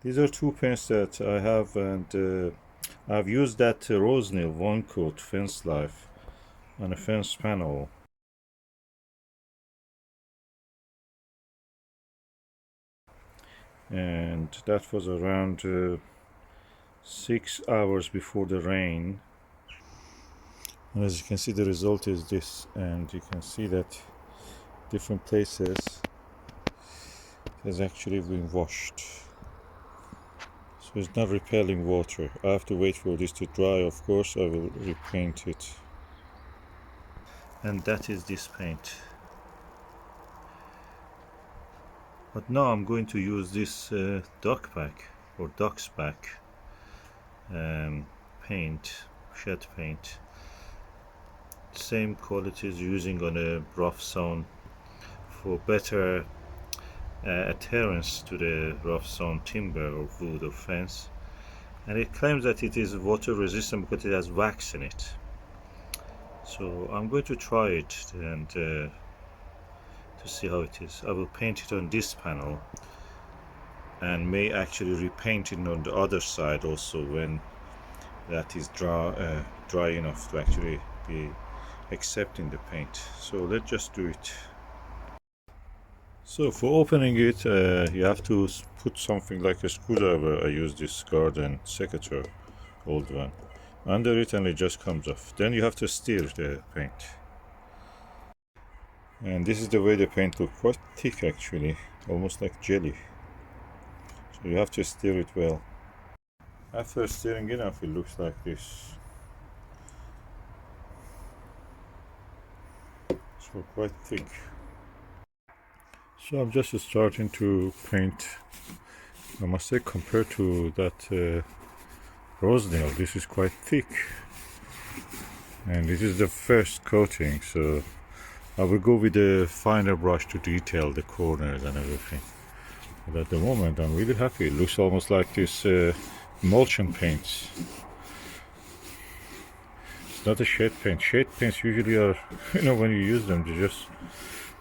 These are two paints that I have, and I've used that Ronseal one coat fence life on a fence panel, and that was around 6 hours before the rain. And as you can see, the result is this, and you can see that different places has actually been washed, so it's not repelling water. I have to wait for this to dry. Of course I will repaint it, and that is this paint. But now I'm going to use this Ducksback or Ducksback paint, shed paint, same qualities using on a rough zone for better adherence to the rough zone timber or wood or fence. And it claims that it is water resistant because it has wax in it. So I'm going to try it and to see how it is. I will paint it on this panel and may actually repaint it on the other side also when that is dry enough to actually be accepting the paint. So let's just do it. So for opening it, you have to put something like a screwdriver. I use this garden secateur, old one, under it, and it just comes off. Then you have to stir the paint. And this is the way the paint looks, quite thick actually, almost like jelly. So you have to stir it well. After stirring enough, it looks like this. So quite thick. So I'm just starting to paint. I must say, compared to that Ronseal, this is quite thick, and this is the first coating, so I will go with a finer brush to detail the corners and everything. But at the moment I'm really happy. It looks almost like this emulsion paints. It's not a shade paint. Shade paints usually are, when you use them, they just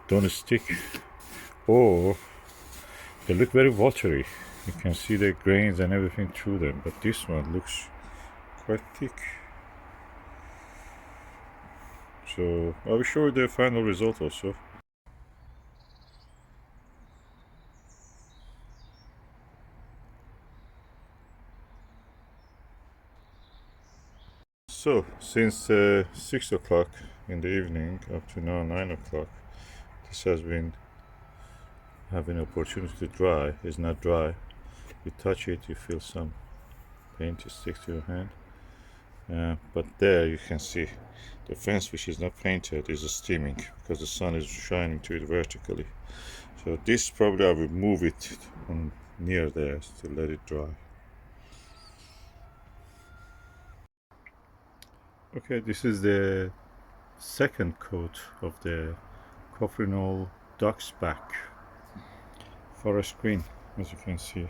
don't stick, or they look very watery. You can see the grains and everything through them, but this one looks quite thick. So I will show you the final result also. So since 6 o'clock in the evening up to now 9 o'clock, this has been having opportunity to dry. It's not dry. You touch it, you feel some paint stick to your hand. But there you can see the fence, which is not painted, is steaming because the sun is shining to it vertically. So this probably I will move it on near there to let it dry. Okay, this is the second coat of the Cuprinol Ducksback forest green, as you can see.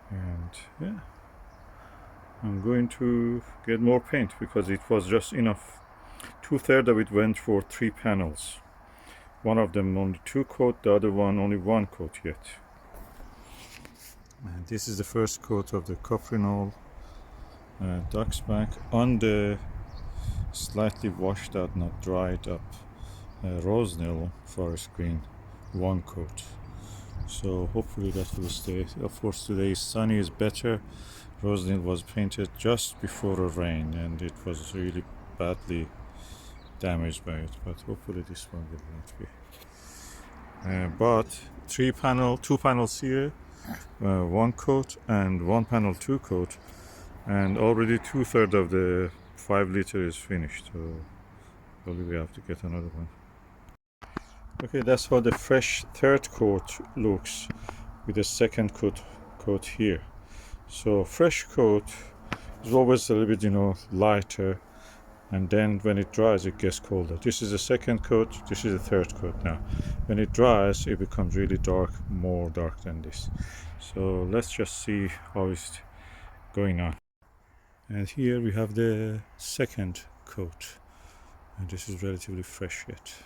And yeah, I'm going to get more paint because it was just enough. 2/3 of it went for 3 panels. One of them only 2 coat, the other one only 1 coat yet. And this is the first coat of the Cuprinol Ducksback on the slightly washed out, not dried up Ronseal forest green 1 coat. So hopefully that will stay. Of course today is sunny, is better. Ronseal was painted just before a rain and it was really badly damaged by it, but hopefully this one will not be. But 2 panels here, 1 coat, and 1 panel 2 coat, and already 2/3 of the 5 liter is finished, so probably we have to get another one. Okay, that's how the fresh 3rd coat looks with the 2nd coat here. So fresh coat is always a little bit lighter, and then when it dries it gets colder. This is the 2nd coat, this is the 3rd coat now. When it dries it becomes really dark, more dark than this. So let's just see how it's going on. And here we have the 2nd coat, and this is relatively fresh yet.